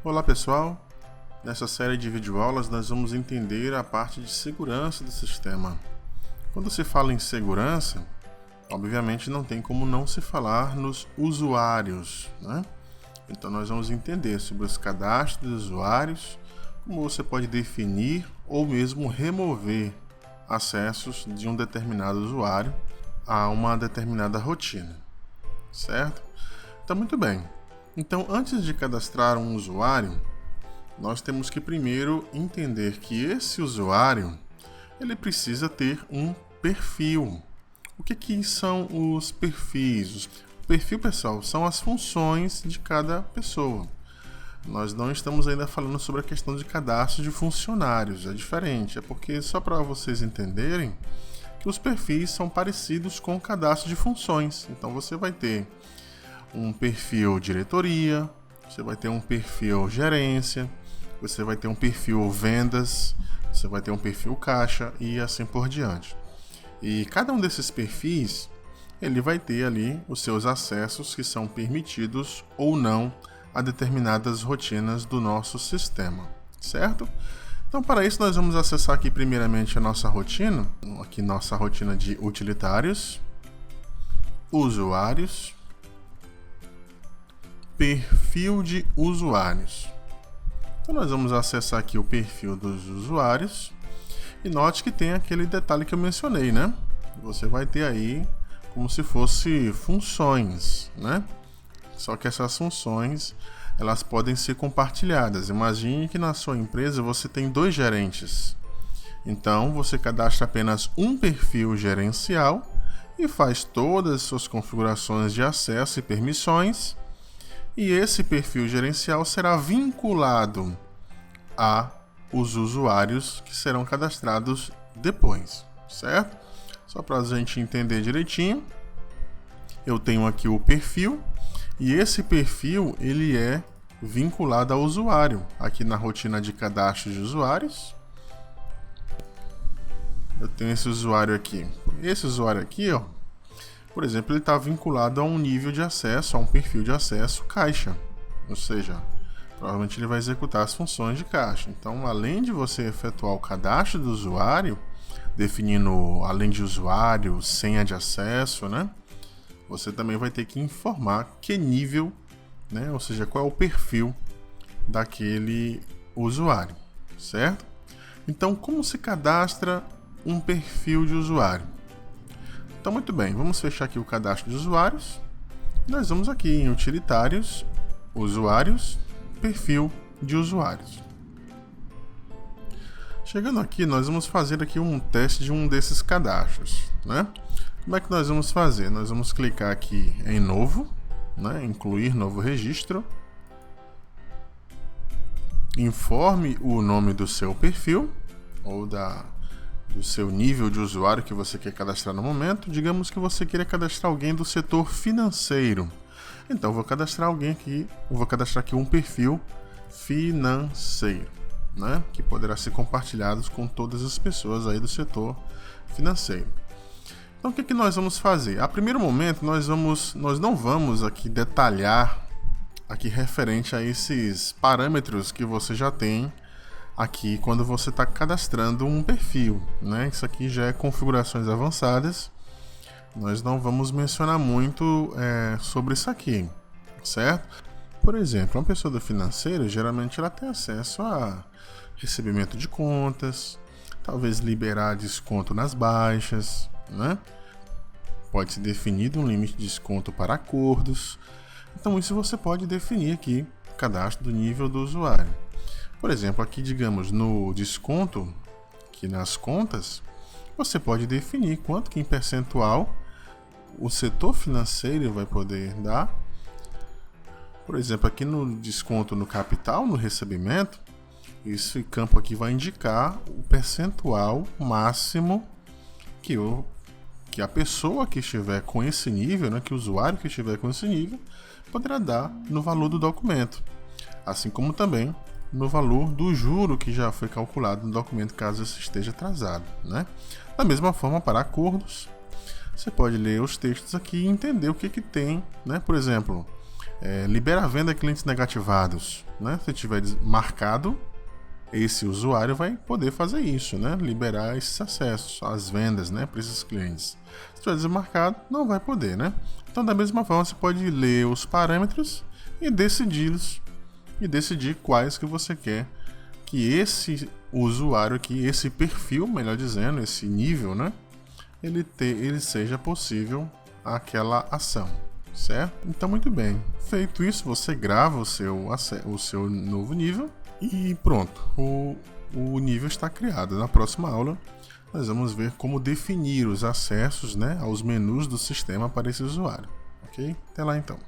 Olá pessoal, nessa série de videoaulas nós vamos entender a parte de segurança do sistema. Quando se fala em segurança, obviamente não tem como não se falar nos usuários, né? Então nós vamos entender sobre os cadastros de usuários, como você pode definir ou mesmo remover acessos de um determinado usuário a uma determinada rotina, certo? Então muito bem. Então, antes de cadastrar um usuário, nós temos que primeiro entender que esse usuário ele precisa ter um perfil. O que são os perfis? O perfil, pessoal, são as funções de cada pessoa. Nós não estamos ainda falando sobre a questão de cadastro de funcionários, é diferente. É porque, só para vocês entenderem, que os perfis são parecidos com o cadastro de funções. Então, você vai ter um perfil diretoria, você vai ter um perfil gerência, você vai ter um perfil vendas, você vai ter um perfil caixa e assim por diante. E cada um desses perfis, ele vai ter ali os seus acessos que são permitidos ou não a determinadas rotinas do nosso sistema, certo? Então, para isso, nós vamos acessar aqui primeiramente a nossa rotina, aqui nossa rotina de utilitários, usuários, perfil de usuários. Então nós vamos acessar aqui o perfil dos usuários e note que tem aquele detalhe que eu mencionei, né? Você vai ter aí como se fosse funções, né? Só que essas funções elas podem ser compartilhadas. Imagine que na sua empresa você tem 2 gerentes. Então você cadastra apenas um perfil gerencial e faz todas as suas configurações de acesso e permissões. E esse perfil gerencial será vinculado a os usuários que serão cadastrados depois, certo? Só para a gente entender direitinho, eu tenho aqui o perfil e esse perfil ele é vinculado ao usuário. Aqui na rotina de cadastro de usuários, eu tenho esse usuário aqui. Esse usuário aqui, ó, por exemplo, ele está vinculado a um nível de acesso, a um perfil de acesso caixa. Ou seja, provavelmente ele vai executar as funções de caixa. Então, além de você efetuar o cadastro do usuário, definindo, além de usuário, senha de acesso, né? Você também vai ter que informar que nível, né? Ou seja, qual é o perfil daquele usuário, certo? Então, como se cadastra um perfil de usuário? Então, muito bem, vamos fechar aqui o cadastro de usuários. Nós vamos aqui em utilitários, usuários, perfil de usuários. Chegando aqui, nós vamos fazer aqui um teste de um desses cadastros, né? Como é que nós vamos fazer? Nós vamos clicar aqui em novo, né? Incluir novo registro. Informe o nome do seu perfil ou do seu nível de usuário que você quer cadastrar no momento. Digamos que você queira cadastrar alguém do setor financeiro. Então, eu vou cadastrar aqui um perfil financeiro, né? Que poderá ser compartilhado com todas as pessoas aí do setor financeiro. Então, o que nós vamos fazer? A primeiro momento, nós não vamos aqui detalhar aqui referente a esses parâmetros que você já tem aqui quando você está cadastrando um perfil, né? Isso aqui já é configurações avançadas. Nós não vamos mencionar muito sobre isso aqui, certo? Por exemplo, uma pessoa do financeiro, geralmente ela tem acesso a recebimento de contas, talvez liberar desconto nas baixas, né? Pode ser definido um limite de desconto para acordos. Então isso você pode definir aqui, cadastro do nível do usuário. Por exemplo, aqui, digamos, no desconto, aqui nas contas, você pode definir quanto que em percentual o setor financeiro vai poder dar. Por exemplo, aqui no desconto no capital, no recebimento, esse campo aqui vai indicar o percentual máximo que a pessoa que estiver com esse nível, né, que o usuário que estiver com esse nível, poderá dar no valor do documento. Assim como também no valor do juro que já foi calculado no documento, caso esse esteja atrasado, né? Da mesma forma, para acordos, você pode ler os textos aqui e entender o que tem, né? Por exemplo, libera a venda a clientes negativados, né? Se tiver marcado, esse usuário vai poder fazer isso, né? Liberar esses acessos, as vendas, né? Para esses clientes. Se tiver desmarcado, não vai poder, né? Então, da mesma forma, você pode ler os parâmetros e decidir quais que você quer que esse usuário aqui, esse perfil, melhor dizendo, esse nível, né? Ele seja possível aquela ação, certo? Então, muito bem. Feito isso, você grava o seu novo nível e pronto. O nível está criado. Na próxima aula, nós vamos ver como definir os acessos, né, aos menus do sistema para esse usuário. Ok? Até lá então.